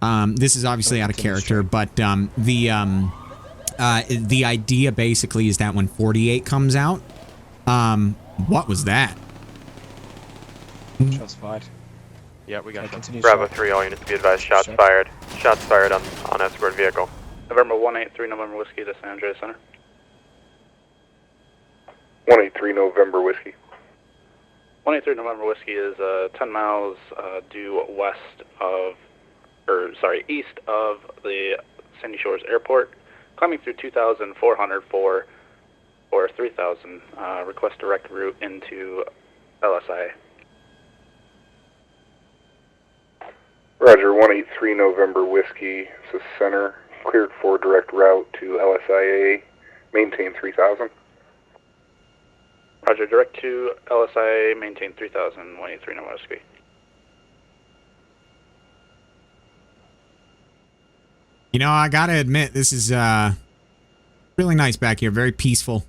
This is obviously out of character, but the idea basically is that when 48 comes out, what was that? Shots fired. Yeah, we got it. Bravo 3, all units be advised, shots fired. Shots fired on escort vehicle. November 183, November Whiskey to San Andreas Center. 183 November Whiskey. 183 November Whiskey is 10 miles due east of the Sandy Shores Airport, climbing through 2,400 for 3,000. Request direct route into LSI. Roger, 183 November Whiskey, this is center, cleared for direct route to LSIA, maintain 3,000. Roger, direct to LSIA, maintain 3,000, 183 November Whiskey. You know, I gotta admit, this is really nice back here. Very peaceful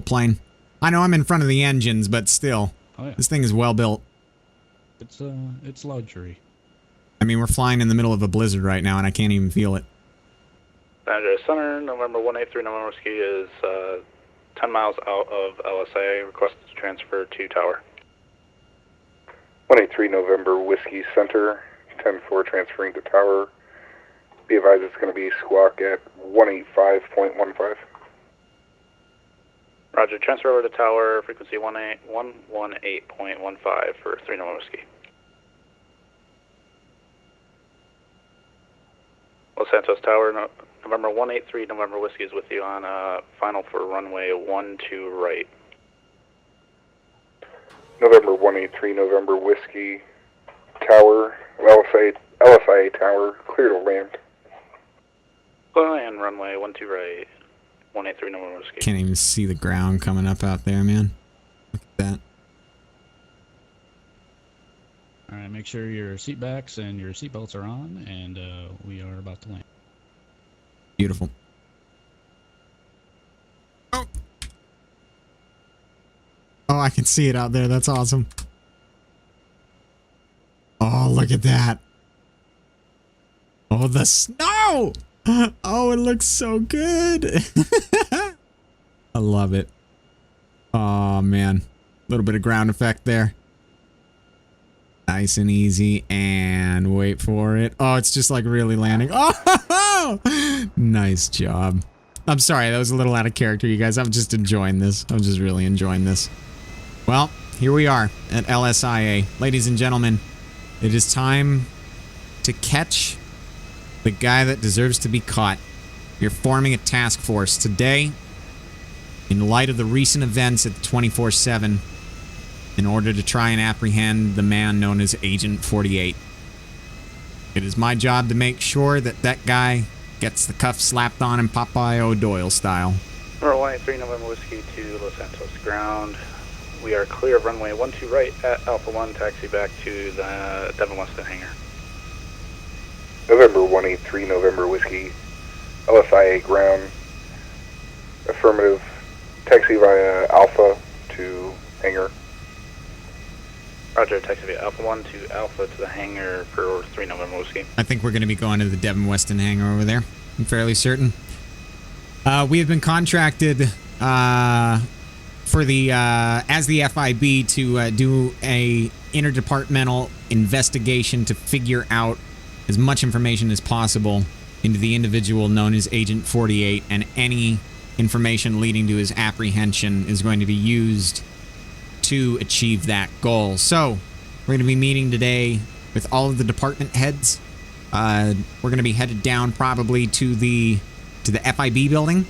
plane. I know I'm in front of the engines, but still, this thing is well built. It's luxury. I mean, we're flying in the middle of a blizzard right now, and I can't even feel it. San Andreas Center, November 183 November Whiskey is 10 miles out of LSA. Request to transfer to tower. 183 November Whiskey Center, 10-4 transferring to tower. Be advised it's going to be squawk at 185.15. Roger, transfer over to tower, frequency 118.15 for 3 November Whiskey. Los Santos Tower, November 183 November Whiskey is with you on final for runway 12 right. November 183 November Whiskey Tower, LSIA Tower, clear to land. And runway 12 right, 183 November Whiskey. Can't even see the ground coming up out there, man. Look at that. All right, make sure your seat backs and your seat belts are on, and we are about to land. Beautiful. Oh, I can see it out there. That's awesome. Oh, look at that. Oh, the snow. Oh, it looks so good. I love it. Oh, man. A little bit of ground effect there. Nice and easy, and wait for it. Oh, it's just like really landing. Oh, nice job. I'm sorry, that was a little out of character, you guys. I'm just enjoying this. I'm just really enjoying this. Well, here we are at LSIA. Ladies and gentlemen, it is time to catch the guy that deserves to be caught. We're forming a task force today in light of the recent events at the 24/7. In order to try and apprehend the man known as Agent 48. It is my job to make sure that that guy gets the cuffs slapped on him Popeye O'Doyle style. Number 183 November Whiskey to Los Santos ground. We are clear of runway 12 right at Alpha 1, taxi back to the Devon Weston hangar. November 183 November Whiskey, LSIA ground. Affirmative, taxi via Alpha to hangar. Roger, taxi via Alpha 1 to Alpha to the hangar for 3 November Whiskey. I think we're going to be going to the Devon Weston hangar over there. I'm fairly certain. We have been contracted for the as the FIB to do a interdepartmental investigation to figure out as much information as possible into the individual known as Agent 48, and any information leading to his apprehension is going to be used to achieve that goal. So, we're going to be meeting today with all of the department heads. We're going to be headed down probably to the FIB building,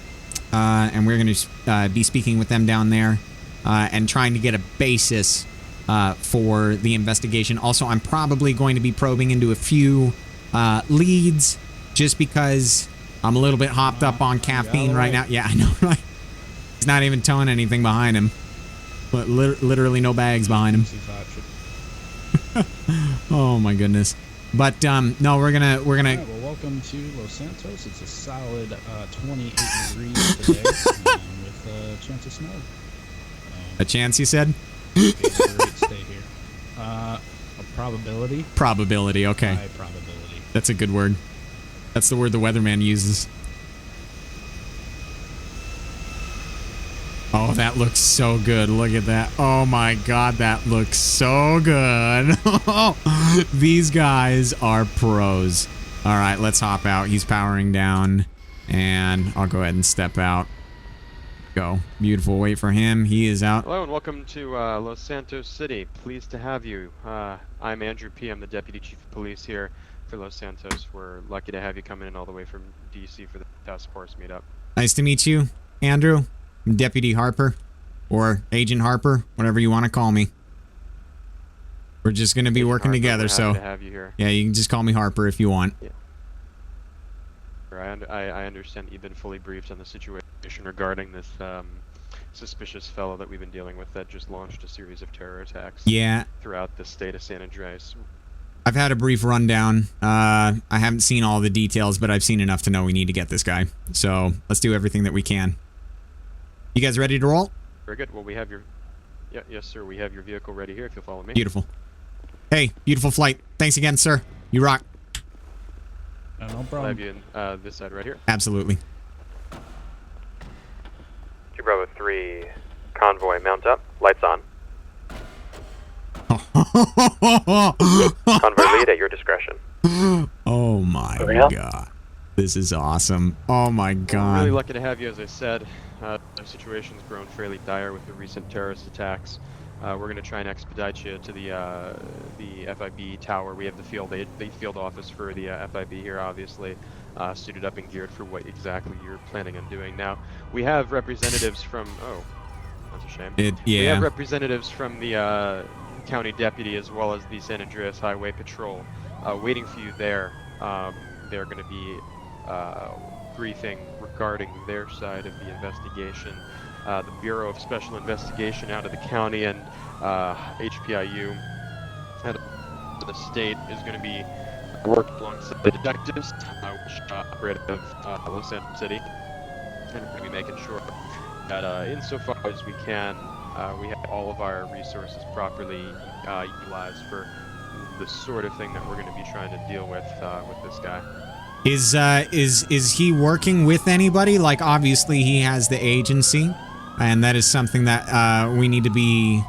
and we're going to be speaking with them down there and trying to get a basis for the investigation. Also, I'm probably going to be probing into a few leads just because I'm a little bit hopped up on caffeine right now. Yeah, I know, right? He's not even towing anything behind him. But literally no bags behind him. Oh my goodness. But no, we're gonna. Right, well, welcome to Los Santos. It's a solid 28 degrees today with a chance of snow. A chance, you said? Great stay here. A probability. Probability. Okay. High probability. That's a good word. That's the word the weatherman uses. Oh, that looks so good. Look at that. Oh my god, that looks so good. These guys are pros. All right, let's hop out. He's powering down, and I'll go ahead and step out. Go. Beautiful. Wait for him. He is out. Hello and welcome to Los Santos City. Pleased to have you. I'm Andrew P. I'm the Deputy Chief of Police here for Los Santos. We're lucky to have you coming in all the way from DC for the task force meetup. Nice to meet you, Andrew. I'm Deputy Harper, or Agent Harper, whatever you want to call me. We're just going to be Agent working Harper, together, we're so happy to have you here. yeah, you can just call me Harper if you want. Yeah. I understand that you've been fully briefed on the situation regarding this suspicious fellow that we've been dealing with that just launched a series of terror attacks throughout the state of San Andreas. I've had a brief rundown. I haven't seen all the details, but I've seen enough to know we need to get this guy. So let's do everything that we can. You guys ready to roll? Very good. Well, we have your... yes, sir. We have your vehicle ready here if you'll follow me. Beautiful. Hey, beautiful flight. Thanks again, sir. You rock. No I'll problem. have you in this side right here. Absolutely. Bravo 3, convoy, mount up, lights on. Convoy lead at your discretion. Oh my god. This is awesome. Oh my We're god. really lucky to have you, as I said. The situation's grown fairly dire with the recent terrorist attacks. We're going to try and expedite you to the FIB tower. We have the field office for the FIB here, obviously, suited up and geared for what exactly you're planning on doing. Now, we have representatives from... Oh, that's a shame. We have representatives from the county deputy as well as the San Andreas Highway Patrol waiting for you there. They're going to be briefing regarding their side of the investigation. The Bureau of Special Investigation out of the county and HPIU out of the state is going to be working alongside the detectives, which operate out of Los Santos City, and we're going to be making sure that insofar as we can, we have all of our resources properly utilized for the sort of thing that we're going to be trying to deal with this guy. Is he working with anybody? Like, obviously he has the agency, and that is something that we need to be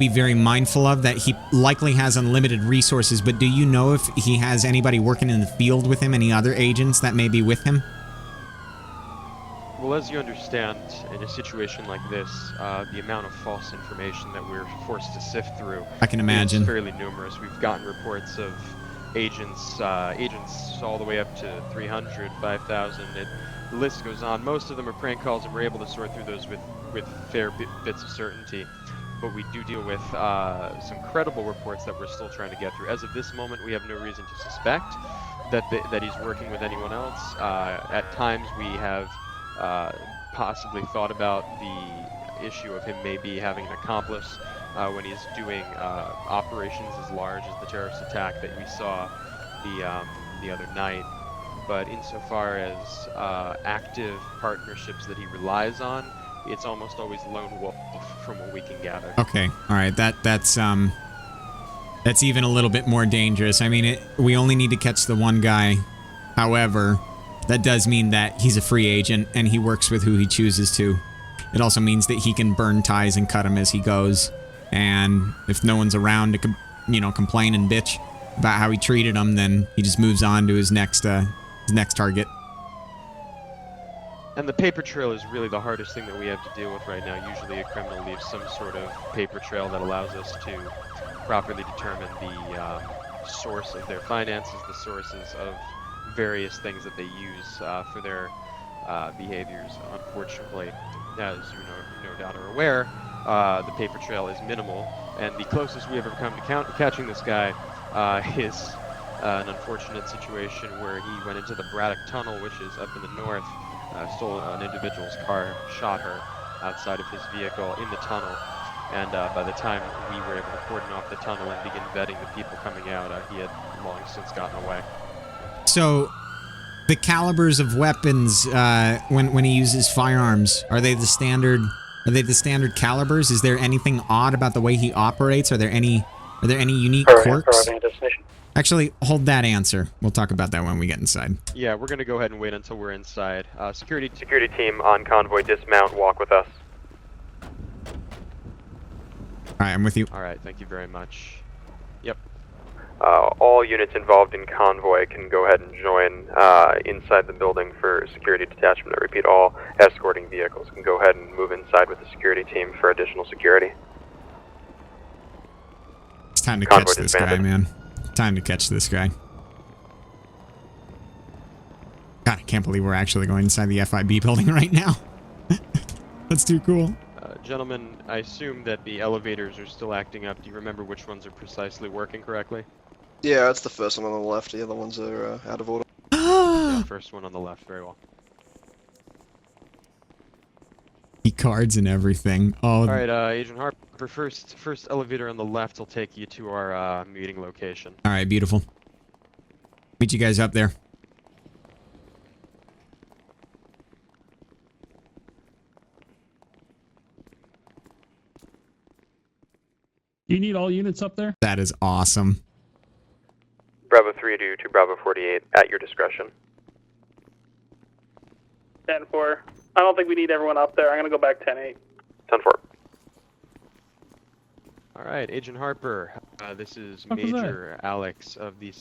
very mindful of, that he likely has unlimited resources. But do you know if he has anybody working in the field with him, any other agents that may be with him? Well, as you understand, in a situation like this, the amount of false information that we're forced to sift through, I can imagine, is fairly numerous. We've gotten reports of agents all the way up to 300, 5,000. The list goes on. Most of them are prank calls, and we're able to sort through those with fair bits of certainty. But we do deal with some credible reports that we're still trying to get through. As of this moment, we have no reason to suspect that he's working with anyone else. At times, we have possibly thought about the issue of him maybe having an accomplice when he's doing operations as large as the terrorist attack that we saw the other night. But insofar as active partnerships that he relies on, it's almost always lone wolf from what we can gather. Okay, all right, that's even a little bit more dangerous. I mean, we only need to catch the one guy. However, that does mean that he's a free agent and he works with who he chooses to. It also means that he can burn ties and cut them as he goes. And if no one's around to complain and bitch about how he treated them, then he just moves on to his next target. And the paper trail is really the hardest thing that we have to deal with right now. Usually a criminal leaves some sort of paper trail that allows us to properly determine the source of their finances, the sources of various things that they use for their behaviors. Unfortunately, as you no doubt are aware, the paper trail is minimal, and the closest we ever come to catching this guy is an unfortunate situation where he went into the Braddock Tunnel, which is up in the north, stole an individual's car, shot her outside of his vehicle in the tunnel, and by the time we were able to cordon off the tunnel and begin vetting the people coming out, he had long since gotten away. So, the calibers of weapons when he uses firearms, are they the standard calibers? Is there anything odd about the way he operates? Are there any unique quirks? Actually, hold that answer. We'll talk about that when we get inside. Yeah, we're gonna go ahead and wait until we're inside. Security Team on convoy, dismount, walk with us. All right, I'm with you. All right, thank you very much. Yep. All units involved in convoy can go ahead and join inside the building for security detachment. I repeat, all escorting vehicles can go ahead and move inside with the security team for additional security. It's time to Convoy catch this guy, disbanded. man. Time to catch this guy. God, I can't believe we're actually going inside the FIB building right now. That's too cool. Gentlemen, I assume that the elevators are still acting up. Do you remember which ones are precisely working correctly? Yeah, it's the first one on the left. The other ones are out of order. Yeah, first one on the left. Very well. Key cards and everything. Oh, All right, Agent Harper, first elevator on the left will take you to our meeting location. all right, beautiful. Meet you guys up there. You need all units up there? That is awesome. Bravo 3 to Bravo 48 at your discretion. 10-4. I don't think we need everyone up there. I'm going to go back 10-8. 10-4. All right, Agent Harper. This is What was Major Alex of the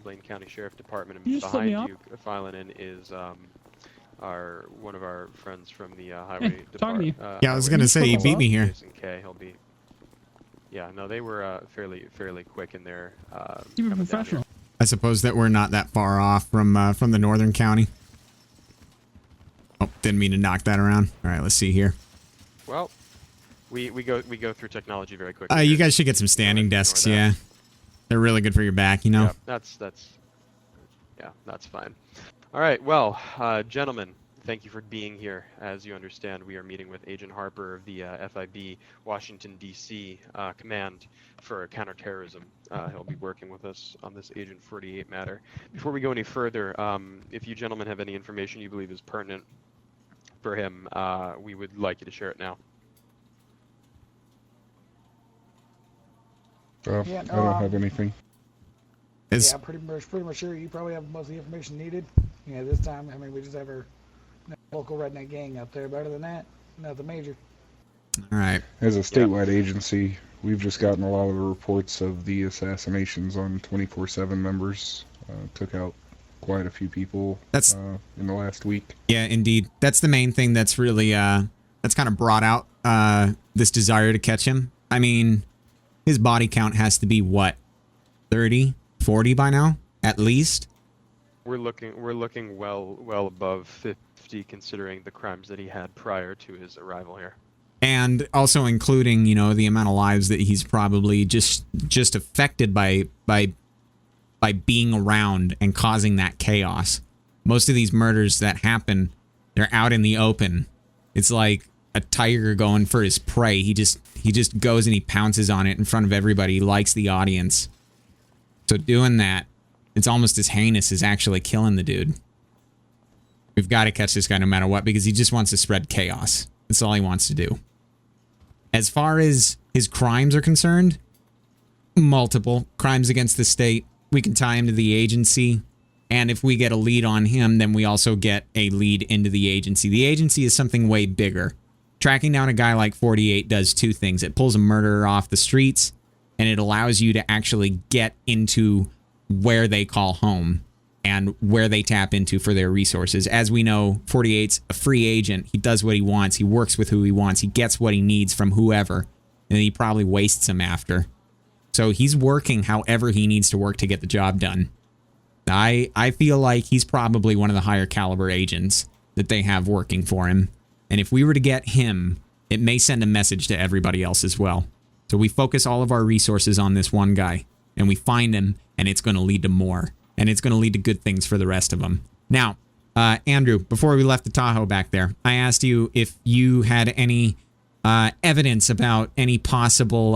Blaine County Sheriff Department, You and just let me behind you, filing in, is one of our friends from the highway Hey, talk to me. department. Yeah, I was gonna say you beat me here. Jason K. He'll be. Yeah, no, they were fairly quick in their. Keep it coming down professional. I suppose that we're not that far off from the northern county. Oh, didn't mean to knock that around. All right, let's see here. here. Well, we go through technology very quickly. You here. guys should get some standing Ignore desks. that. Yeah, they're really good for your back. You know. Yeah, that's fine. All right, well, gentlemen, thank you for being here. As you understand, we are meeting with Agent Harper of the FIB Washington, D.C. Command for counterterrorism. He'll be working with us on this Agent 48 matter. Before we go any further, if you gentlemen have any information you believe is pertinent for him, we would like you to share it now. I don't have anything. Is Yeah, pretty much sure you probably have most of the information needed. Yeah, this time, I mean, we just have our local redneck gang up there. Better than that, nothing major. all right. As a statewide agency, we've just gotten a lot of the reports of the assassinations on 24/7 members. Took out quite a few people That's in the last week. yeah, indeed. That's the main thing that's really that's kind of brought out this desire to catch him. I mean, his body count has to be what, 30, 40 by now, at least. We're looking well above 50, considering the crimes that he had prior to his arrival here. And also including, you know, the amount of lives that he's probably just affected by being around and causing that chaos. Most of these murders that happen, they're out in the open. It's like a tiger going for his prey. He just goes and he pounces on it in front of everybody. He likes the audience. So doing that, it's almost as heinous as actually killing the dude. We've got to catch this guy no matter what, because he just wants to spread chaos. That's all he wants to do. As far as his crimes are concerned, multiple crimes against the state. We can tie him to the agency. And if we get a lead on him, then we also get a lead into the agency. The agency is something way bigger. Tracking down a guy like 48 does two things. It pulls a murderer off the streets, and it allows you to actually get into where they call home and where they tap into for their resources. As we know, 48's a free agent. He does what he wants. He works with who he wants. He gets what he needs from whoever, and he probably wastes him after. So he's working however he needs to work to get the job done. I feel like he's probably one of the higher caliber agents that they have working for him. And if we were to get him, it may send a message to everybody else as well. So we focus all of our resources on this one guy, and we find him, and it's going to lead to more. And it's going to lead to good things for the rest of them. Now, Andrew, before we left the Tahoe back there, I asked you if you had any evidence about any possible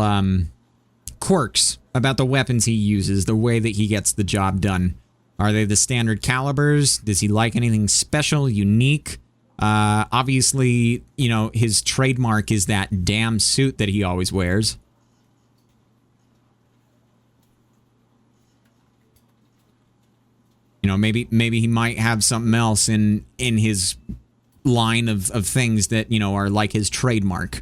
quirks about the weapons he uses, the way that he gets the job done. Are they the standard calibers? Does he like anything special, unique? Obviously, you know, his trademark is that damn suit that he always wears. know, maybe he might have something else in his line of things that, you know, are like his trademark.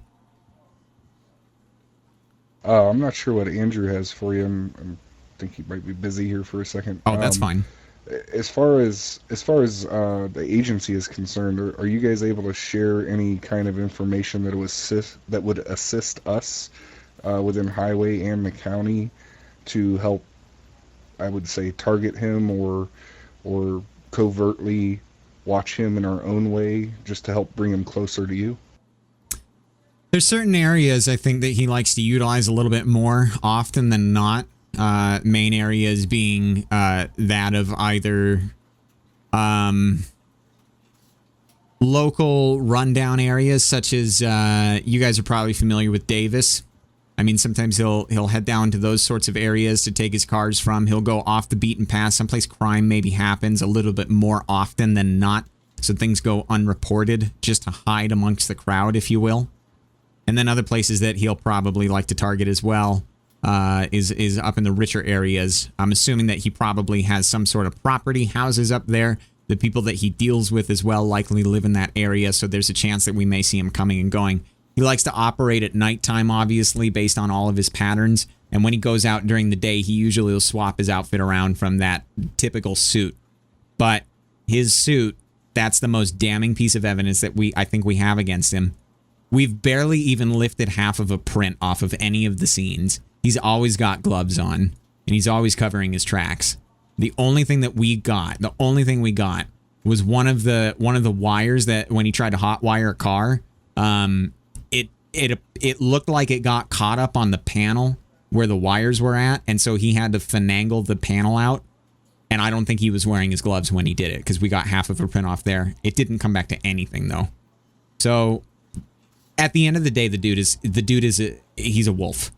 I'm not sure what Andrew has for you. I think he might be busy here for a second. Oh, that's fine. As far as the agency is concerned, are you guys able to share any kind of information that would assist us within Highway and the county to help, I would say, target him or covertly watch him in our own way, just to help bring him closer to you? There's certain areas I think that he likes to utilize a little bit more often than not. Main areas being that of either local rundown areas, such as you guys are probably familiar with Davis. I mean, sometimes he'll head down to those sorts of areas to take his cars from. He'll go off the beaten path, someplace crime maybe happens a little bit more often than not, so things go unreported, just to hide amongst the crowd, if you will. And then other places that he'll probably like to target as well is up in the richer areas. I'm assuming that he probably has some sort of property, houses up there. The people that he deals with as well likely live in that area, so there's a chance that we may see him coming and going. He likes to operate at nighttime, obviously, based on all of his patterns. And when he goes out during the day, he usually will swap his outfit around from that typical suit. But his suit, that's the most damning piece of evidence that I think we have against him. We've barely even lifted half of a print off of any of the scenes. He's always got gloves on, and he's always covering his tracks. The only thing we got was one of the wires that when he tried to hotwire a car, it looked like it got caught up on the panel where the wires were at, and so he had to finagle the panel out. And I don't think he was wearing his gloves when he did it, because we got half of a print off there. It didn't come back to anything though. So at the end of the day, the dude is he's a wolf.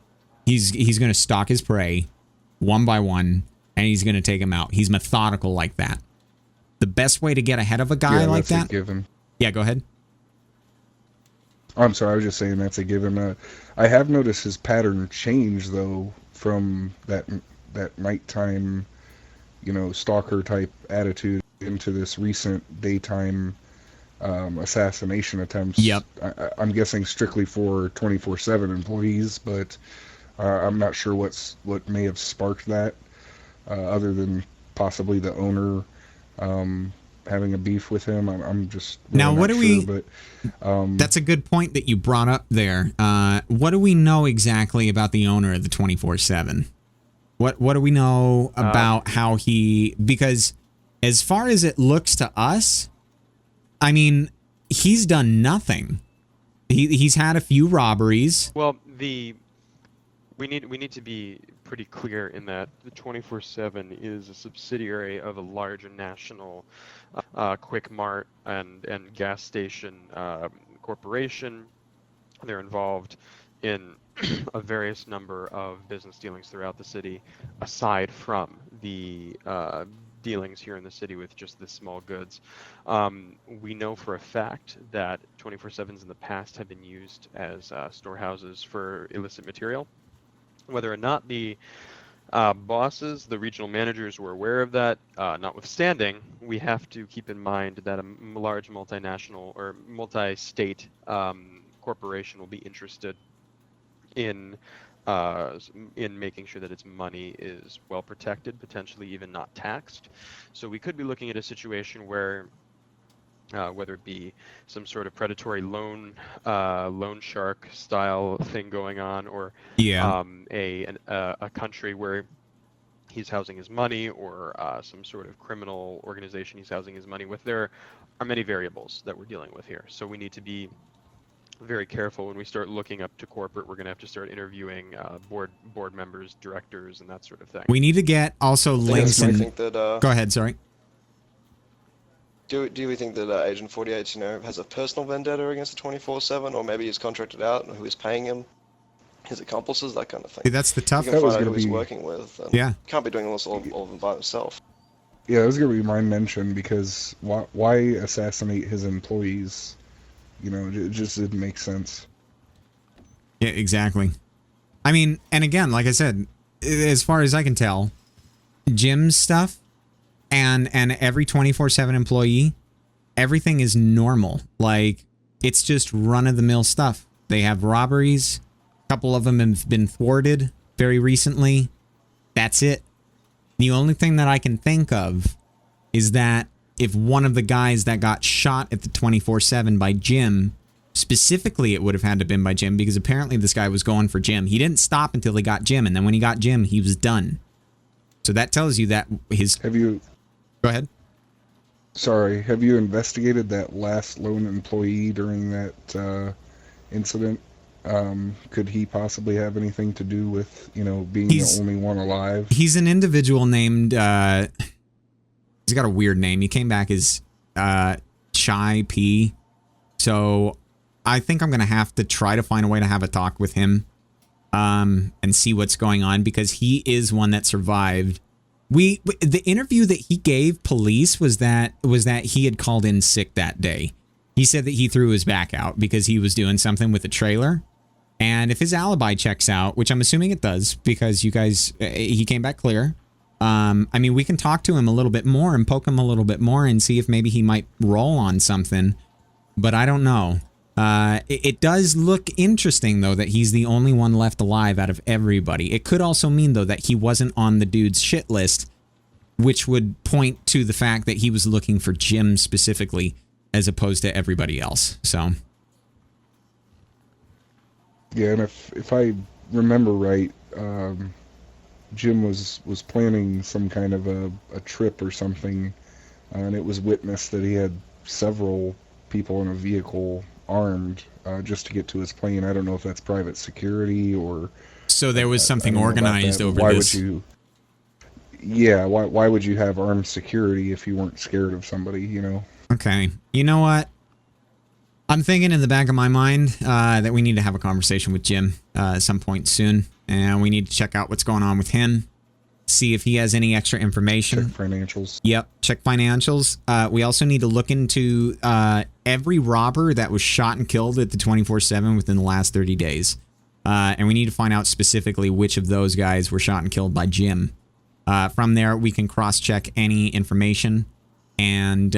He's going to stalk his prey one by one, and he's going to take him out. He's methodical like that. The best way to get ahead of a guy like that. A given. Yeah, go ahead. I'm sorry, I was just saying that's a given. I have noticed his pattern change though from that nighttime, stalker type attitude into this recent daytime assassination attempts. Yep. I'm guessing strictly for 24/7 employees, but I'm not sure what may have sparked that, other than possibly the owner having a beef with him. I'm just now. What do we? But that's a good point that you brought up there. What do we know exactly about the owner of the 24/7? What do we know about how he? Because as far as it looks to us, I mean, he's done nothing. He's had a few robberies. Well, we need to be pretty clear in that the 24/7 is a subsidiary of a larger national quick mart and gas station corporation. They're involved in a various number of business dealings throughout the city, aside from the dealings here in the city with just the small goods. We know for a fact that 24/7s in the past have been used as storehouses for illicit material. Whether or not the bosses, the regional managers, were aware of that, notwithstanding, we have to keep in mind that a large multinational or multi-state corporation will be interested in making sure that its money is well protected, potentially even not taxed. So we could be looking at a situation where whether it be some sort of predatory loan shark style thing going on, or a country where he's housing his money, or some sort of criminal organization he's housing his money with. There are many variables that we're dealing with here, so we need to be very careful when we start looking up to corporate. We're going to have to start interviewing board members, directors, and that sort of thing. We need to get also links. I think that, go ahead. Sorry. Do we think that Agent 48, has a personal vendetta against the 24/7, or maybe he's contracted out and who is paying him, his accomplices, that kind of thing? See, that's the tough. You can find out who he's working with. Yeah. Can't be doing all of them by himself. Yeah, that was going to be my mention, because why assassinate his employees? It just didn't make sense. Yeah, exactly. I mean, and again, like I said, as far as I can tell, Jim's stuff, and every 24/7 employee, everything is normal. Like, it's just run-of-the-mill stuff. They have robberies. A couple of them have been thwarted very recently. That's it. The only thing that I can think of is that if one of the guys that got shot at the 24/7 by Jim, specifically it would have had to have been by Jim, because apparently this guy was going for Jim. He didn't stop until he got Jim, and then when he got Jim, he was done. So that tells you that his... Have you... Go ahead. Sorry, have you investigated that last lone employee during that incident? Could he possibly have anything to do with, you know, being the only one alive? He's an individual named, he's got a weird name. He came back as Chai P. So I think I'm going to have to try to find a way to have a talk with him and see what's going on, because he is one that survived. The interview that he gave police was that he had called in sick that day. He said that he threw his back out because he was doing something with a trailer. And if his alibi checks out, which I'm assuming it does, because you guys, he came back clear. I mean, we can talk to him a little bit more and poke him a little bit more and see if maybe he might roll on something. But I don't know. It does look interesting, though, that he's the only one left alive out of everybody. It could also mean, though, that he wasn't on the dude's shit list, which would point to the fact that he was looking for Jim specifically, as opposed to everybody else. So, yeah, and if I remember right, Jim was planning some kind of a trip or something, and it was witnessed that he had several people in a vehicle armed just to get to his plane. I don't know if that's private security or... So there was something organized over why this. Would you... Yeah, why would you have armed security if you weren't scared of somebody, you know? Okay. You know what? I'm thinking in the back of my mind that we need to have a conversation with Jim at some point soon. And we need to check out what's going on with him. See if he has any extra information. Check financials. Yep, check financials. We also need to look into every robber that was shot and killed at the 24/7 within the last 30 days. And we need to find out specifically which of those guys were shot and killed by Jim. From there, we can cross-check any information and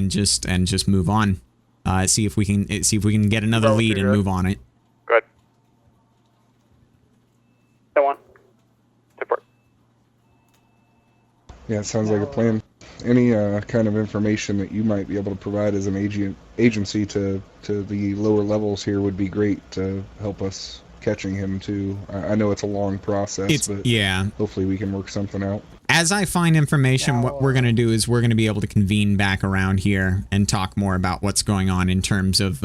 just move on. See if we can get another lead and move on it. Go ahead. Go on. Report. Yeah, it sounds like a plan. Any kind of information that you might be able to provide as an agency to the lower levels here would be great to help us catching him too. I know it's a long process, but yeah, hopefully we can work something out. As I find information, what we're going to do is we're going to be able to convene back around here and talk more about what's going on in terms of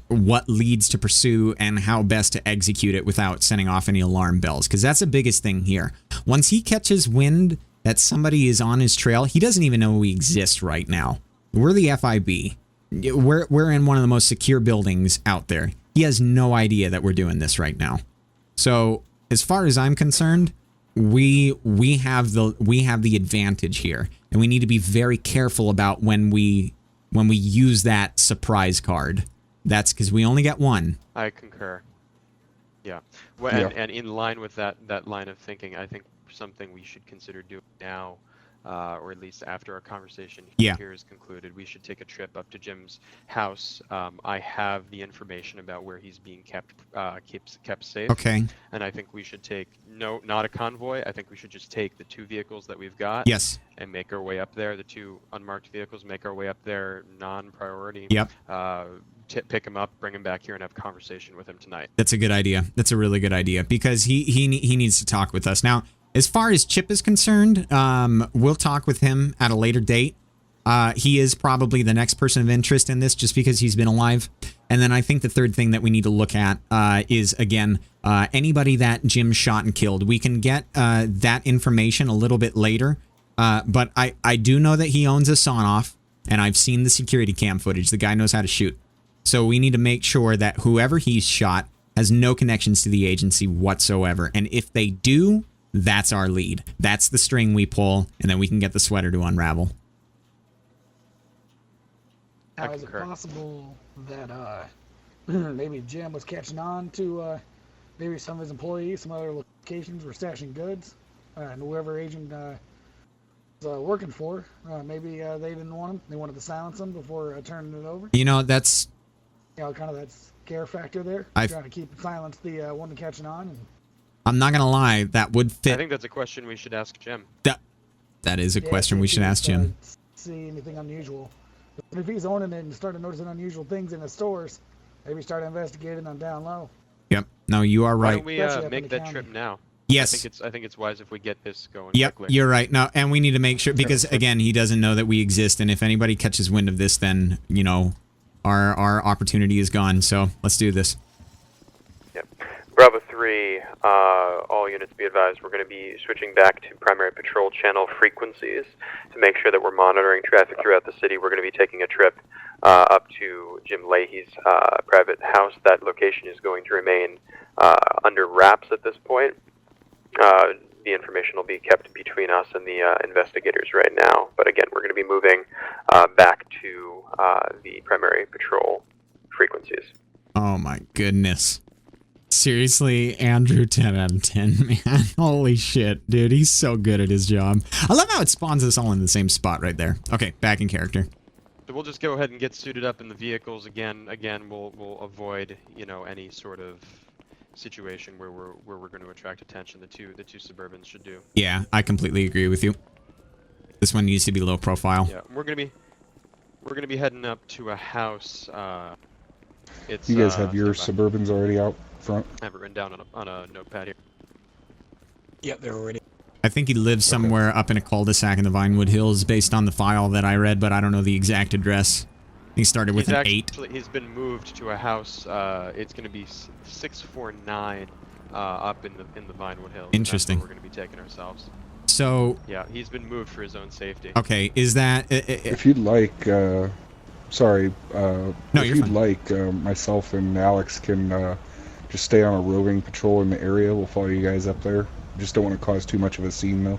what leads to pursue and how best to execute it without sending off any alarm bells. Because that's the biggest thing here. Once he catches wind that somebody is on his trail, he doesn't even know we exist right now. We're the FIB. We're in one of the most secure buildings out there. He has no idea that we're doing this right now. So, as far as I'm concerned, we have the advantage here, and we need to be very careful about when we use that surprise card. That's because we only get one. I concur. Yeah. Well, and in line with that line of thinking, I think something we should consider doing now, or at least after our conversation here is concluded, we should take a trip up to Jim's house. I have the information about where he's being kept safe. Okay. And I think we should take not a convoy. I think we should just take the 2 vehicles that we've got. Yes. And make our way up there. The 2 unmarked vehicles, make our way up there, non-priority. Yep. Pick him up, bring him back here, and have a conversation with him tonight. That's a good idea. That's a really good idea, because he needs to talk with us now. As far as Chip is concerned, we'll talk with him at a later date. He is probably the next person of interest in this just because he's been alive. And then I think the third thing that we need to look at is, again, anybody that Jim shot and killed. We can get that information a little bit later. But I do know that he owns a sawn-off, and I've seen the security cam footage. The guy knows how to shoot. So we need to make sure that whoever he's shot has no connections to the agency whatsoever. And if they do, that's our lead. That's the string we pull, and then we can get the sweater to unravel. Now, is it possible that maybe Jim was catching on to maybe some of his employees, some other locations were stashing goods? and whoever agent was working for, maybe they didn't want him. They wanted to silence him before turning it over. You know, that's... You know, kind of that scare factor there. I've- Trying to keep silence the one catching on. And I'm not going to lie, that would I fit. think that's a question we should ask Jim. That is a question see we if should he ask can, Jim. See anything unusual. If he's owning it and started noticing unusual things in the stores, maybe start investigating on down low. Yep. No, you are Why right. don't we Especially up in make the that county. trip now? Yes. I think it's wise if we get this going Yep, quickly. you're right. No, and we need to make sure, because again, he doesn't know that we exist, and if anybody catches wind of this, then, you know, our opportunity is gone. So let's do this. Yep. Bravo 3, all units be advised, we're going to be switching back to primary patrol channel frequencies to make sure that we're monitoring traffic throughout the city. We're going to be taking a trip up to Jim Leahy's private house. That location is going to remain under wraps at this point. The information will be kept between us and the investigators right now. But again, we're going to be moving back to the primary patrol frequencies. Oh my goodness. Seriously, Andrew, 10 out of 10, man. Holy shit, dude. He's so good at his job. I love how it spawns us all in the same spot right there. Okay, back in character. So we'll just go ahead and get suited up in the vehicles again. Again, we'll avoid, you know, any sort of situation where we're going to attract attention. The two Suburbans should do. Yeah, I completely agree with you. This one needs to be low profile. Yeah, we're gonna be heading up to a house. It's You guys have your stand by. Suburbans already out front? I have it written down on a notepad here. Yep, they're already. I think he lives somewhere up in a cul-de-sac in the Vinewood Hills based on the file that I read, but I don't know the exact address. He started with an 8. He's been moved to a house. It's going to be 649 up in the Vinewood Hills. Interesting. That's where we're going to be taking ourselves. So, Yeah, he's been moved for his own safety. okay, is that... If you'd like, sorry, No, if you're you'd fine. like, myself and Alex can just stay on a roving patrol in the area. We'll follow you guys up there. Just don't want to cause too much of a scene, though.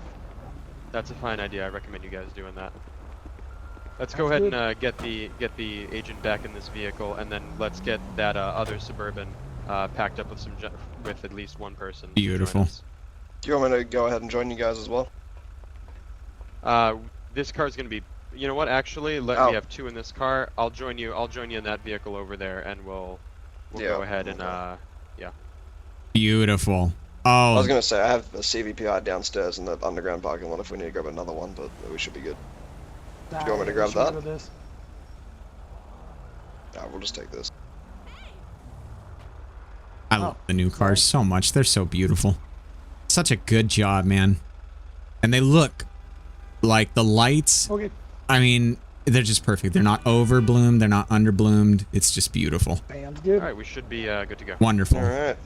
That's a fine idea. I recommend you guys doing that. Let's go ahead and get the agent back in this vehicle, and then let's get that other Suburban packed up with with at least one person. to join Beautiful. us. Do you want me to go ahead and join you guys as well? This car's gonna be. You know what? Actually, we have 2 in this car. I'll join you in that vehicle over there, and we'll go ahead and yeah. Beautiful. I was Oh, going to say, I have a CVPI downstairs in the underground parking lot if we need to grab another one, but we should be good. Do you want me to grab that? This. Yeah, we'll just take this. I love the new cars so much. They're so beautiful. Such a good job, man. And they look like the lights. Okay. I mean, they're just perfect. They're not overbloomed. They're not underbloomed. It's just beautiful. Sounds good. All right, we should be good to go. Wonderful. All right.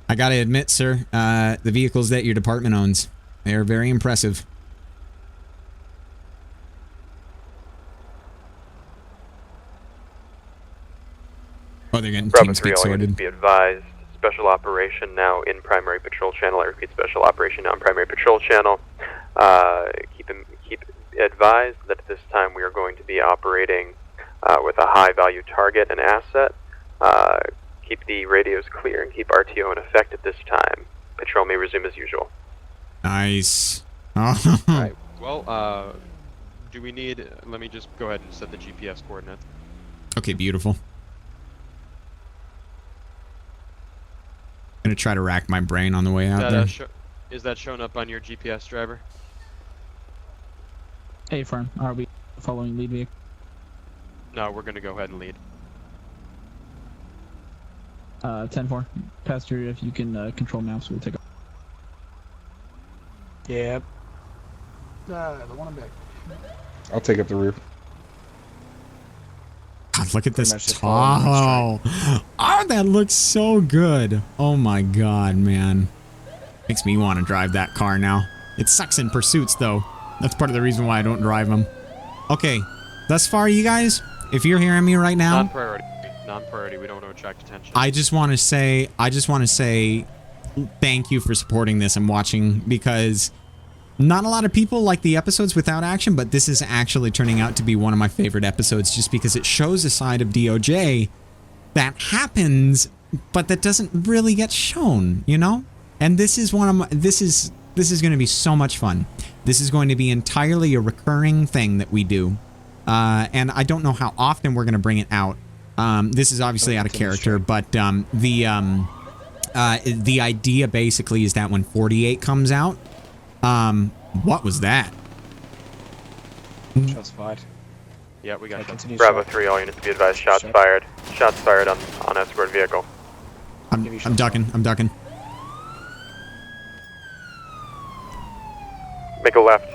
I gotta admit, sir, the vehicles that your department owns, they are very impressive. Oh, they're getting Bravo team 3, speak all units sorted. be advised. Special operation now in primary patrol channel. I repeat, special operation now in primary patrol channel. Keep advised that at this time we are going to be operating with a high value target and asset. Keep the radios clear and keep RTO in effect at this time. Patrol may resume as usual. Nice. Oh. All right. Well, do we need? Let me just go ahead and set the GPS coordinates. Okay, beautiful. Gonna try to rack my brain on the way out there. Is that showing up on your GPS, driver? Hey, firm. Are we following lead vehicle? No, we're gonna go ahead and lead. 10-4. Pastor, if you can control maps, we'll take off. Yep. The one in back. I'll take up the rear. God, look at Pretty this much just following Tahoe. Oh, that looks so good. Oh my god, man. Makes me want to drive that car now. It sucks in pursuits, though. That's part of the reason why I don't drive them. Okay, thus far, you guys, if you're hearing me right now, Non-priority. Non-priority. We don't want to attract attention. I just want to say thank you for supporting this and watching, because not a lot of people like the episodes without action, but this is actually turning out to be one of my favorite episodes just because it shows a side of DOJ that happens, but that doesn't really get shown, you know? And this is this is going to be so much fun. This is going to be entirely a recurring thing that we do. And I don't know how often we're going to bring it out. This is obviously out of character, but the idea basically is that when 48 comes out, what was that? Shots fired. Yeah, we got shots. Bravo 3, all units be advised, shots fired. Shots fired on escort vehicle. I'm ducking. I'm ducking. Make a left.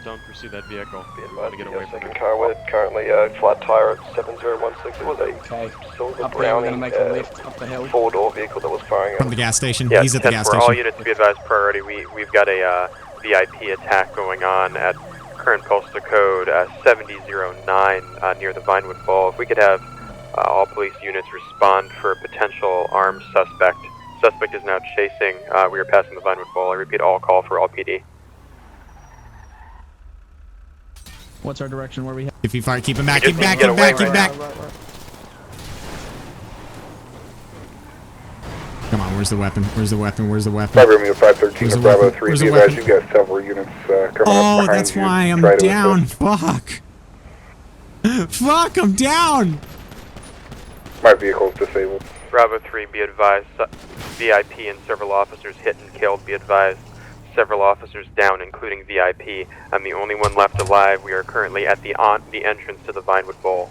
Don't pursue that vehicle. Be We advised, want to get away from second it. car with currently flat tire at 7016. It was a Okay. silver Up there, we're going to Browning make a lift up the hill. four-door vehicle that was firing From the gas station. Yeah, He's at the 10-4, gas all station. units be advised, priority. We've got a VIP attack going on at current postal code 7009 near the Vinewood Fall. If we could have all police units respond for a potential armed suspect. Suspect is now chasing. We are passing the Vinewood Fall. I repeat, all call for all PD. What's our direction? Where we head? If you fire, keep him back. We Keep just back. need to Keep get back. away Keep right back. Come on. Where's the weapon? Where's the weapon? Where's the weapon? Cyber Romeo 513 Where's of the Bravo weapon? 3. Where's Be the advised, weapon? you've got several units coming up Oh, behind that's you. why I'm Try to down. assist. Fuck. Fuck, I'm down. My vehicle's disabled. Bravo 3, be advised. VIP and several officers hit and killed. Be advised. Several officers down, including VIP. I'm the only one left alive. We are currently at the entrance to the Vinewood Bowl.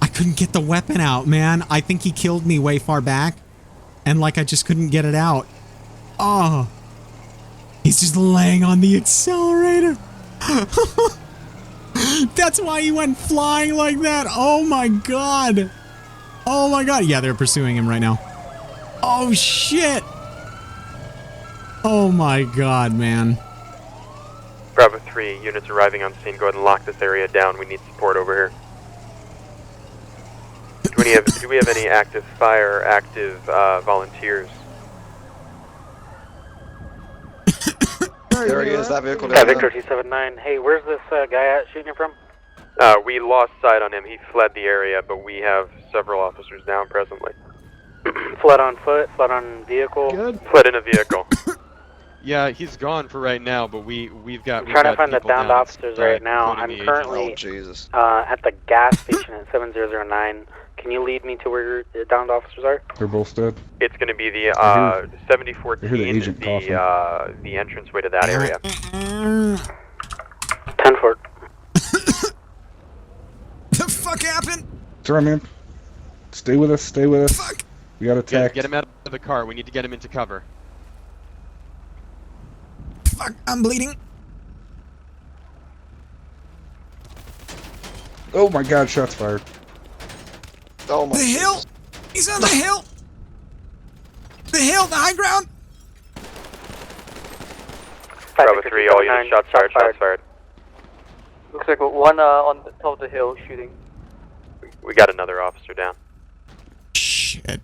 I couldn't get the weapon out, man. I think he killed me way far back. And like I just couldn't get it out. Oh. He's just laying on the accelerator. That's why he went flying like that. Oh my god. Oh my god. Yeah, they're pursuing him right now. Oh shit. Oh my god, man. Bravo 3, units arriving on scene. Go ahead and lock this area down. We need support over here. Do we have any active fire, active volunteers? There he is, that vehicle Yeah, down Victor there. 279. Hey, where's this guy at shooting you from? We lost sight on him. He fled the area, but we have several officers down presently. Fled on foot, fled on vehicle. Good. Fled in a vehicle. Yeah, he's gone for right now, but we've got. I'm trying to find the people downed down, officers right now. including I'm the agent. currently Oh, Jesus. at the gas station at 7009. Can you lead me to where your downed officers are? They're both dead. It's going to be the I hear 7014, the agent the entranceway to that area. 10-4. The fuck happened? It's alright, man. Stay with us. Stay with us. Fuck. We got attacked. Get him out of the car. We need to get him into cover. Fuck, I'm bleeding. Oh my god, shots fired. Oh my The hill. Jesus. He's on the hill. The hill, the high ground. Bravo 3, all units, shots fired, shots fired. Looks like one on the top of the hill shooting. We got another officer down. Shit.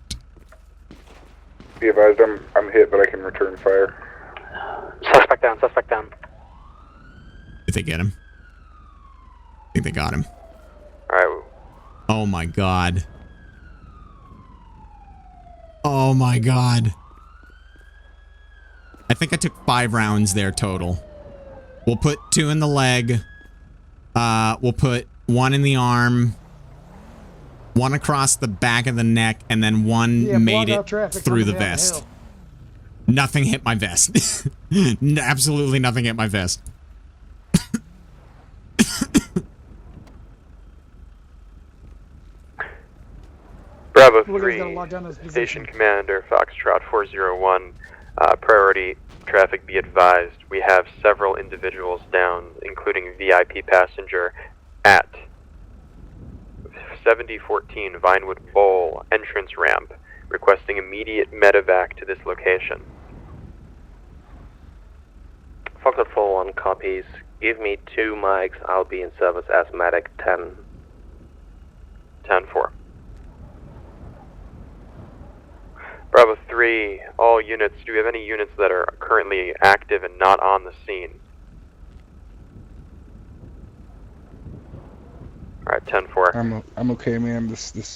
Be advised, I'm hit, but I can return fire. Suspect down, suspect down. Did they get him? I think they got him. Alright. Oh my god. Oh my god. I think I took 5 rounds there total. We'll put 2 in the leg. We'll put 1 in the arm. 1 across the back of the neck, and then 1 made it through the vest. Nothing hit my vest. Absolutely nothing hit my vest. Bravo We're 3, gonna lock down this Station position. Commander, Foxtrot 401, priority traffic be advised. We have several individuals down, including VIP passenger at 7014 Vinewood Bowl entrance ramp, requesting immediate medevac to this location. Foxtrot 401 copies. Give me 2 mics. I'll be in service as medic 10. 10-4. Bravo 3, all units, do we have any units that are currently active and not on the scene? Alright, 10-4. I'm okay, man. This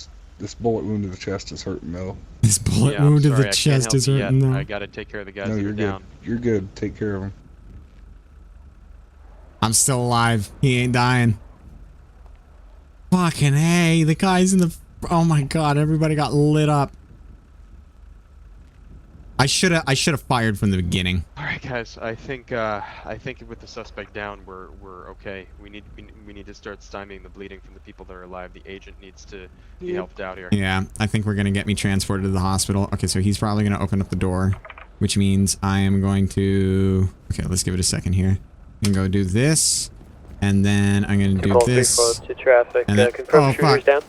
bullet wound to the chest is hurting though. This bullet Yeah, I'm wound to sorry, the I can't chest help is you hurting yet. though. I gotta take care of the guys No, that you're are good. down. You're good. Take care of him. I'm still alive. He ain't dying. Fucking hey, the guys in the... Oh my god, everybody got lit up. I should have fired from the beginning. All right, guys. I think with the suspect down, we're okay. We need to start stymieing the bleeding from the people that are alive. The agent needs to be helped out here. Yeah, I think we're gonna get me transported to the hospital. Okay, so he's probably gonna open up the door, which means I am going to... Okay, let's give it a second here. I'm gonna go do this, and then I'm gonna do this. To traffic. And then, Confirm oh shooters fuck! down.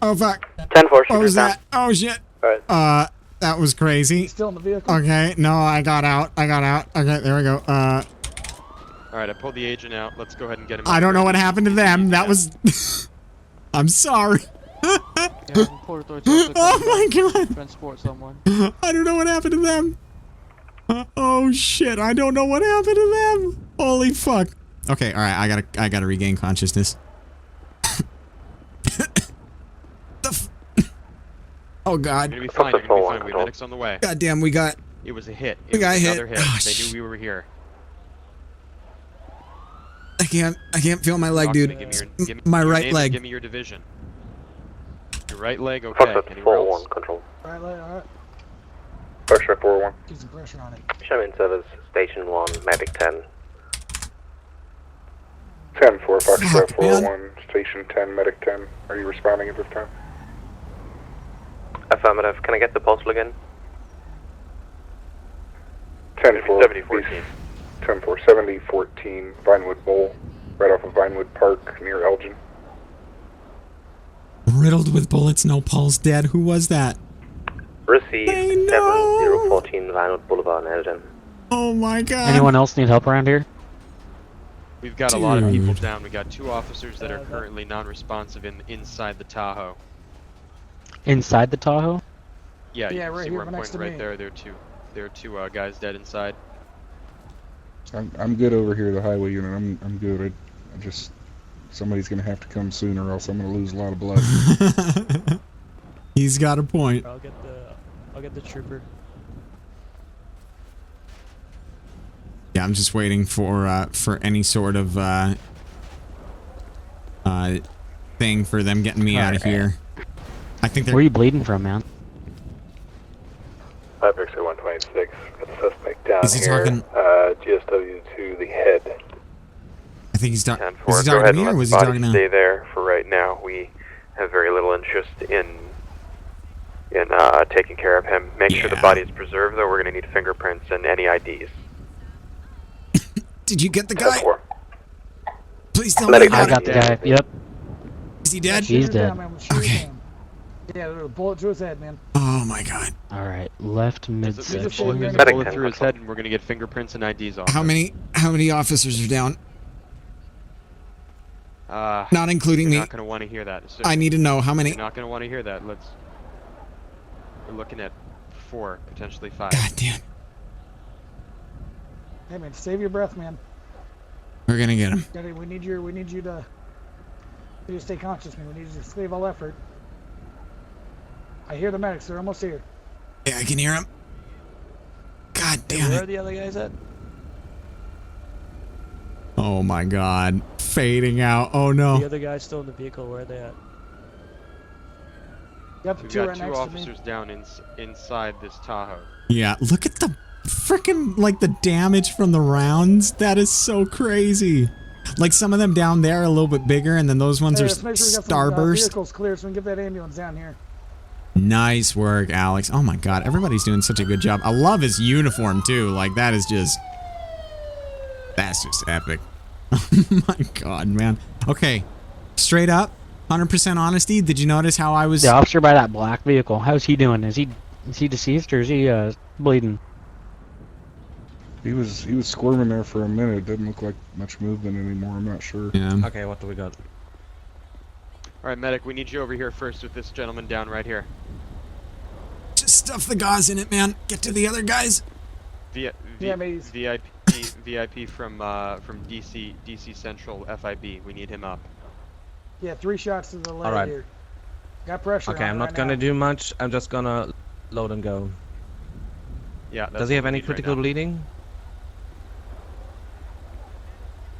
Oh fuck! 10-4 What shooters was down. that? Oh shit! Alright. That was crazy. He's still in the vehicle. Okay, no, I got out. Okay, there we go. All right, I pulled the agent out. Let's go ahead and get him. I don't know what happened to them. That was... I'm sorry. Oh my god. Transport someone. I don't know what happened to them. Oh shit, I don't know what happened to them. Holy fuck. Okay, alright, I gotta regain consciousness. Oh god. You're gonna be fine. You're gonna be fine. We have medics on the way. God damn, we got... It was a hit. We got hit. Another hit. Oh, They knew we were here. I can't feel my leg, Talk to me. dude. Give me My your right name and leg. Give me your division. Your right leg, okay. Anywhere else? Control. Alright. Pressure 4-1. Get some pressure on it. Shaman service, station 1, medic 10. 10-4, Foxtrot Fuck, man. 4-1, station 10, medic 10. Are you responding at this time? Affirmative. Can I get the postal again? 10-4, 7014. 10-4, 7014, Vinewood Bowl, right off of Vinewood Park near Elgin. Riddled with bullets, no pulse, dead. Who was that? Receive I know. 7014 Vinewood Boulevard in Elgin. Oh my god. Anyone else need help around here? We've got a lot of people Dude. down. We got 2 officers that are currently non-responsive inside the Tahoe. Inside the Tahoe? Yeah, you Yeah, can right see here where I'm next pointing to right me. there. There are two guys dead inside. I'm good over here, the highway unit. I'm good. I just... Somebody's gonna have to come soon or else I'm gonna lose a lot of blood. He's got a point. I'll get the trooper. Yeah, I'm just waiting for any sort of thing for them getting me out of here. I think Where are they're... you bleeding from, man? 5X 126, got the suspect down Is he here. talking- GSW to the head. I think he's talking... 10-4, Was he go talking ahead to me and or let was the he body talking to... stay there for right now. We have very little interest in taking care of him. Make sure the Yeah. body is preserved, though. We're going to need fingerprints and any IDs. Did you get the guy? 10-4. Please tell me Medic you I got got him. the guy. Yep. Is he dead? He's Shoot her dead. down, man. We'll shoot her Okay. down. Yeah, there's a bullet to his head, man. Oh my god. Alright, left There's a midsection. bullet, there's a Medic bullet 10 through his control. head, and we're gonna get fingerprints and IDs on How him. many officers are down? Not including You're me. not gonna want to hear that. So I need to know how You're many... not gonna want to hear that. We're looking at 4, potentially 5. God damn. Hey, man, save your breath, man. We're gonna get him. We need you to stay conscious, man. We need you to save all effort. I hear the medics. They're almost here. Yeah, I can hear him. God damn Where are it. the other guys at? Oh my god. Fading out. Oh no. other guys still in the vehicle. Where are they at? Got the We've two got right 2 next to officers down inside this Tahoe. Yeah, look at the freaking, like, the damage from the rounds. That is so crazy. Like, some of them down there are a little bit bigger, and then those ones Hey, are let's make sure we got some starburst. vehicles clear so we can get that ambulance down here. Nice work, Alex. Oh my god, everybody's doing such a good job. I love his uniform, too. Like, that is just... That's just epic. Oh my god, man. Okay, straight up, 100% honesty, did you notice how I was... The officer by that black vehicle. How's he doing? Is he deceased or is he bleeding? He was squirming there for a minute. It doesn't look like much movement anymore. I'm not sure. Yeah. Okay, what do we got? Alright, medic, we need you over here first with this gentleman down right here. Just stuff the gauze in it, man. Get to the other guys. VIP from DC Central FIB. We need him up. Yeah, 3 shots to the leg Alright. here. Got pressure Okay, on I'm it not right gonna now. do much. I'm just gonna load and go. Yeah. Does he have any critical bleeding?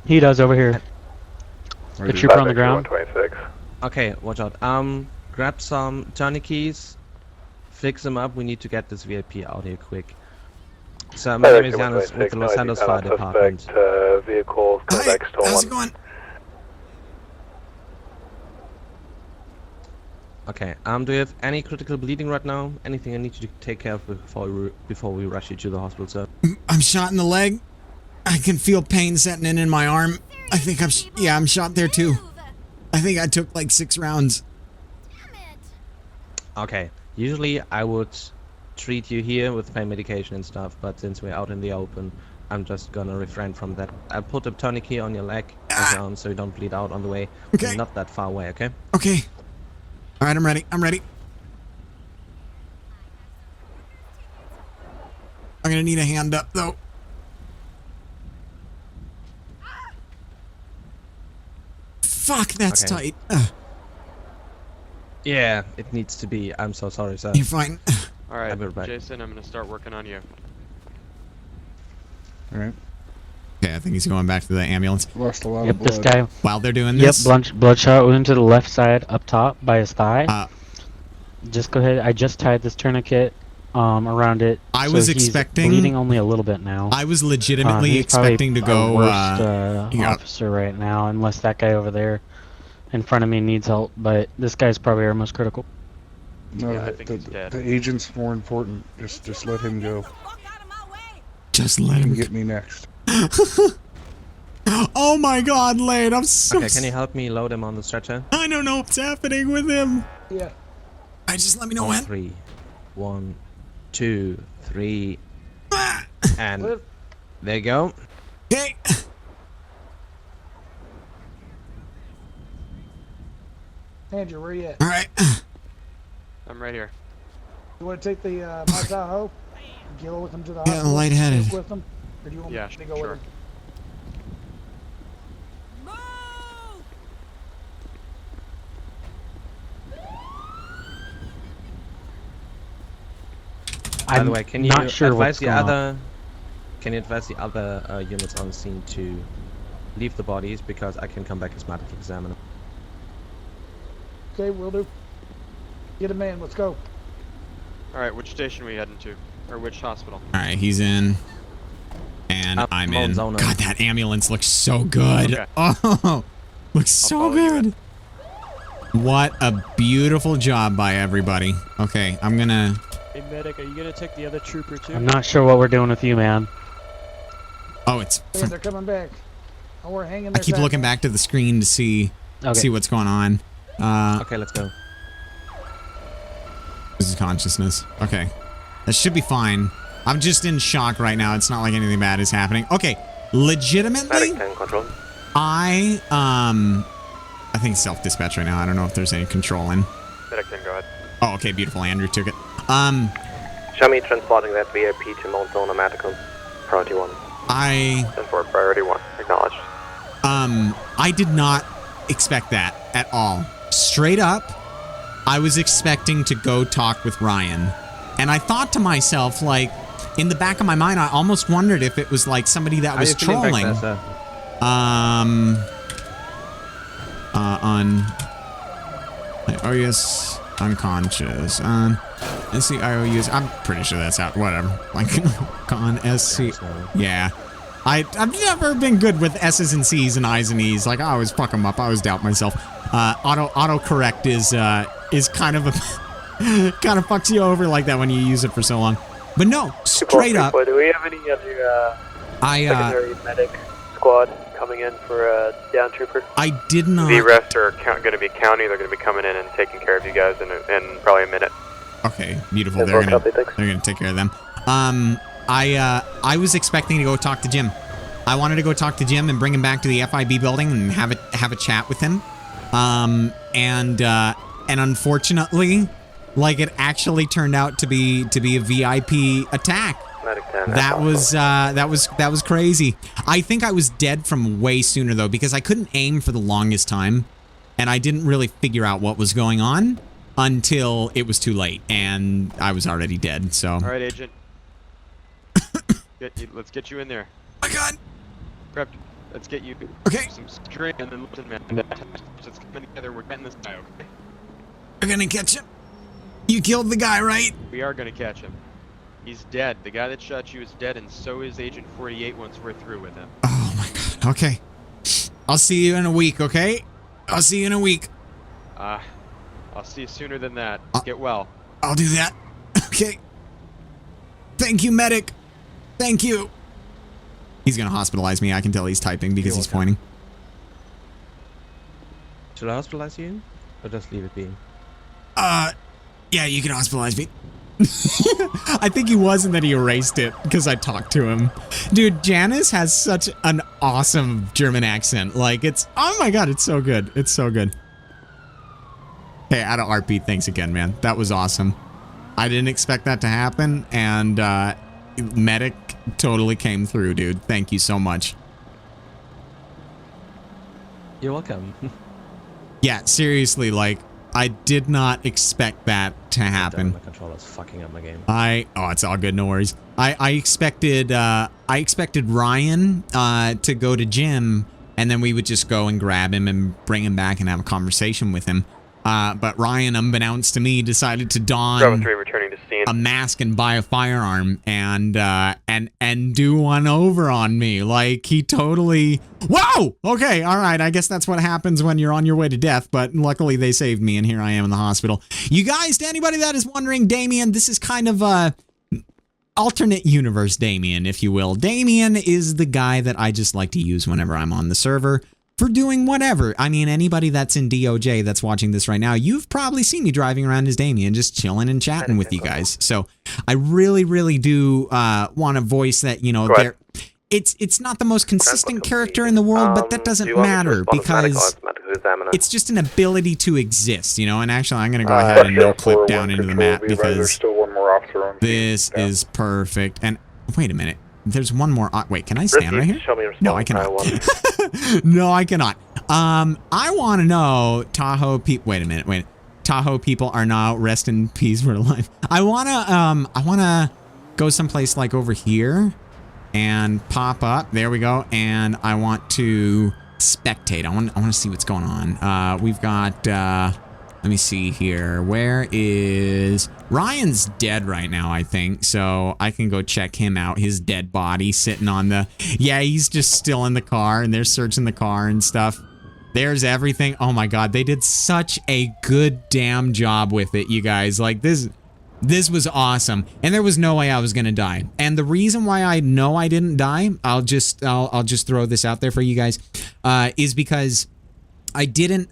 He does over here. The trooper on the ground. Okay, watch out. Grab some tourniquets, fix them up. We need to get this VIP out here quick. So my name is Janis with the Los Santos Fire Department. Vehicle coming back stolen. How's it going? Okay. Do you have any critical bleeding right now? Anything I need you to take care of before we rush you to the hospital, sir? I'm shot in the leg. I can feel pain setting in my arm. I think I'm shot there too. I think I took like 6 rounds. Okay. Usually I would treat you here with pain medication and stuff, but since we're out in the open, I'm just gonna refrain from that. I'll put a tourniquet on your leg so you don't bleed out on the way. Okay. We're not that far away, okay? Okay. All right, I'm ready. I'm gonna need a hand up though. Fuck, that's tight. Yeah, it needs to be. I'm so sorry, sir. You're fine. All right, Jason, I'm gonna start working on you. All right. Okay, I think he's going back to the ambulance. Lost a lot Yep, of blood. this guy. While they're doing this. Yep, bloodshot wound to the left side up top by his thigh. Just go ahead. I just tied this tourniquet around it. I was he's expecting bleeding only a little bit now. I was legitimately he's expecting to go. Worst officer right now, unless that guy over there in front of me needs help. But this guy's probably our most critical. No, Yeah, I think he's dead. the agent's more important. Just let him go. Just let You him can get me next. Oh my God, Lane, I'm so. Okay, can you help me load him on the stretcher? I don't know what's happening with him. Yeah. Just let me know when. 3, 1, 2, 3, and there you go. Okay. Andrew, where you at? All right. I'm right here. You want to take the my Tahoe? Go with them to the hospital? Yeah, lightheaded. With them? Or do you want Yeah, me to go sure. with them? By the way, can you not sure advise what's the going on. other? Can you advise the other units on scene to leave the bodies because I can come back as medical examiner. Okay, will do. Get him in. Let's go. All right, which station are we heading to, or which hospital? All right, he's in, and I'm in. Zona. God, that ambulance looks so good. Okay. Oh, looks so follow you good. What a beautiful job by everybody. Okay, I'm gonna. Hey, medic, are you gonna take the other trooper too? I'm not sure what we're doing with you, man. Oh, it's. Yeah, they're coming back. Oh, we're hanging I there. keep looking back to the screen to see what's going on. Okay, let's go. This is consciousness. Okay, that should be fine. I'm just in shock right now. It's not like anything bad is happening. Okay, legitimately, I think self-dispatch right now. I don't know if there's any control in. Medic 10, go ahead. Oh, okay, beautiful. Andrew took it. Show me transporting that VIP to Mount Zona Medical. Priority 1. And for priority 1. Acknowledged. I did not expect that at all. Straight up, I was expecting to go talk with Ryan. And I thought to myself, like, in the back of my mind, I almost wondered if it was like somebody that was trolling. IOUs unconscious. SCIOUs. I'm pretty sure that's out. Whatever. Like, con SC. Yeah. I've never been good with S's and C's and I's and E's. Like, I always fuck them up. I always doubt myself. Autocorrect is kind of a kind of fucks you over like that when you use it for so long. But no, straight up. Do we have any other secondary medic squad coming in for a down trooper? I did not. The rest are going to be county. They're going to be coming in and taking care of you guys in probably a minute. Okay, beautiful. They're gonna take care of them. I was expecting to go talk to Jim. I wanted to go talk to Jim and bring him back to the FIB building and have a chat with him. And unfortunately, like, it actually turned out to be a VIP attack. That was crazy. I think I was dead from way sooner though, because I couldn't aim for the longest time, and I didn't really figure out what was going on. until it was too late, and I was already dead. So. All right, Agent. Let's get you in there. Oh my God. Prep. Let's get you. Okay. Some string and then listen, man. Let's come together. We're getting this guy, okay? We're gonna catch him. You killed the guy, right? We are gonna catch him. He's dead. The guy that shot you is dead, and so is Agent 48 once we're through with him. Oh my God. Okay. I'll see you in a week, okay? I'll see you in a week. I'll see you sooner than that. Get well. I'll do that. Okay. Thank you, medic. Thank you. He's gonna hospitalize me. I can tell he's typing because he's pointing. Should I hospitalize you? Or just leave it be? Yeah, you can hospitalize me. I think he was, and then he erased it because I talked to him. Dude, Janice has such an awesome German accent. Like, it's, oh my God, it's so good. It's so good. Hey, out of RP, thanks again, man. That was awesome. I didn't expect that to happen, and medic totally came through, dude. Thank you so much. You're welcome. Yeah, seriously, like, I did not expect that to happen. My controller's fucking up my game. Oh, it's all good, no worries. I expected Ryan to go to gym, and then we would just go and grab him and bring him back and have a conversation with him. But Ryan, unbeknownst to me, decided to don Bravo 3 returning to scene. a mask and buy a firearm and do one over on me. Like, he totally... Whoa! Okay, all right. I guess that's what happens when you're on your way to death, but luckily they saved me, and here I am in the hospital. You guys, to anybody that is wondering, Damien, this is kind of a alternate universe Damien, if you will. Damien is the guy that I just like to use whenever I'm on the server for doing whatever. I mean, anybody that's in DOJ that's watching this right now, you've probably seen me driving around as Damien, just chilling and chatting with you guys. So I really, really do want to voice that, you know, there. It's not the most consistent character in the world, but that doesn't matter because it's just an ability to exist, you know. And actually, I'm going to go ahead and no clip down into the map because this is perfect. And wait a minute. There's one more. Wait, can I stand right here? No, I cannot. No, I cannot. I want to know, Tahoe people. Wait a minute. Wait. Tahoe people are now rest in peace. We're alive. I wanna go someplace like over here and pop up. There we go. And I want to spectate. I want to see what's going on. We've got. Let me see here. Where is... Ryan's dead right now, I think, so I can go check him out. His dead body sitting on the... Yeah, he's just still in the car, and they're searching the car and stuff. There's everything. Oh my God, they did such a good damn job with it, you guys. Like, this was awesome, and there was no way I was gonna die. And the reason why I know I didn't die, I'll just throw this out there for you guys, is because I didn't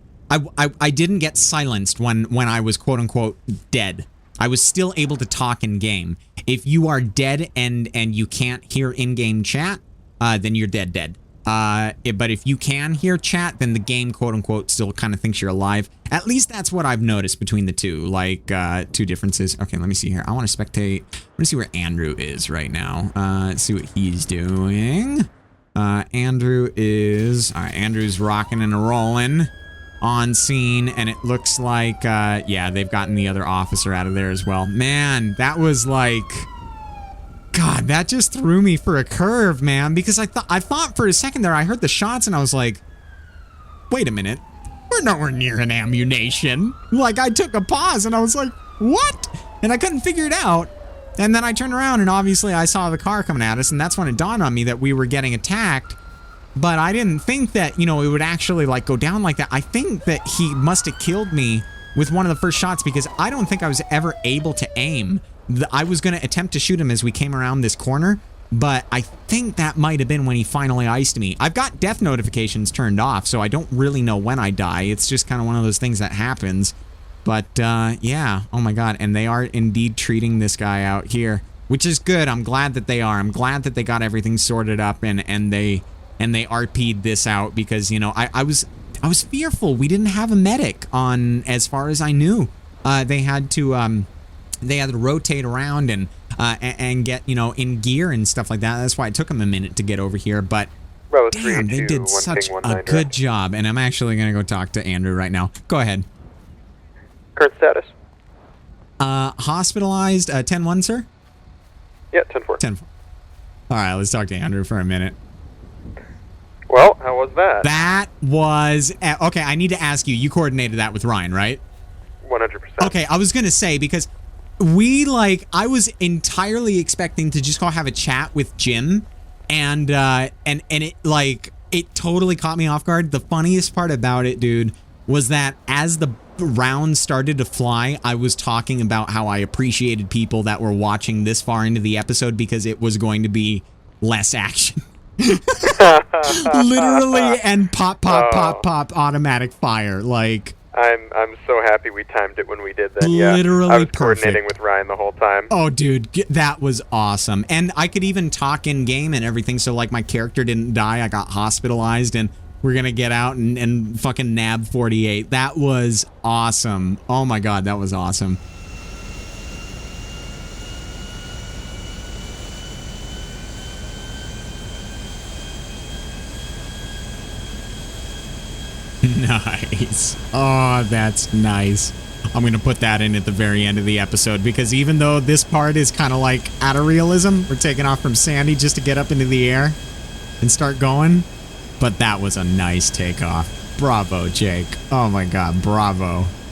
get silenced when I was quote unquote dead. I was still able to talk in game. If you are dead and you can't hear in-game chat, then you're dead. But if you can hear chat, then the game quote unquote still kind of thinks you're alive. At least that's what I've noticed between the two, like two differences. Okay, let me see here. I want to spectate. I want to see where Andrew is right now. Let's see what he's doing. Andrew is... All right, Andrew's rocking and rolling on scene, and it looks like, yeah, they've gotten the other officer out of there as well. Man, that was like... God, that just threw me for a curve, man, because I thought for a second there, I heard the shots, and I was like, wait a minute, we're nowhere near an ammunition. Like, I took a pause, and I was like, what? And I couldn't figure it out. And then I turned around, and obviously I saw the car coming at us, and that's when it dawned on me that we were getting attacked. But I didn't think that, you know, it would actually, like, go down like that. I think that he must have killed me with one of the first shots because I don't think I was ever able to aim. I was going to attempt to shoot him as we came around this corner, but I think that might have been when he finally iced me. I've got death notifications turned off, so I don't really know when I die. It's just kind of one of those things that happens. But, yeah, oh my God, and they are indeed treating this guy out here, which is good. I'm glad that they are. I'm glad that they got everything sorted up and they RP'd this out because, you know, I was fearful. We didn't have a medic on, as far as I knew. They had to rotate around and get, you know, in gear and stuff like that. That's why it took them a minute to get over here. But damn, they did such a good job. And I'm actually going to go talk to Andrew right now. Go ahead. Current status? Hospitalized, 10-1, sir? Yeah, 10-4. 10-4. All right, let's talk to Andrew for a minute. Well, how was that? That was... okay, I need to ask you. You coordinated that with Ryan, right? 100%. Okay, I was going to say, because we, like... I was entirely expecting to just go have a chat with Jim, and it, like... It totally caught me off guard. The funniest part about it, dude, was that as the rounds started to fly, I was talking about how I appreciated people that were watching this far into the episode because it was going to be less action. Literally, and pop, automatic fire. Like, I'm so happy we timed it when we did that. Literally I was perfect. coordinating with Ryan the whole time. Oh, dude, that was awesome. And I could even talk in game and everything, so like my character didn't die. I got hospitalized, and we're gonna get out and fucking nab 48. That was awesome. Oh my god, that was awesome. Nice. Oh, that's nice. I'm going to put that in at the very end of the episode, because even though this part is kind of like out of realism, we're taking off from Sandy just to get up into the air and start going. But that was a nice takeoff. Bravo, Jake. Oh my god, bravo.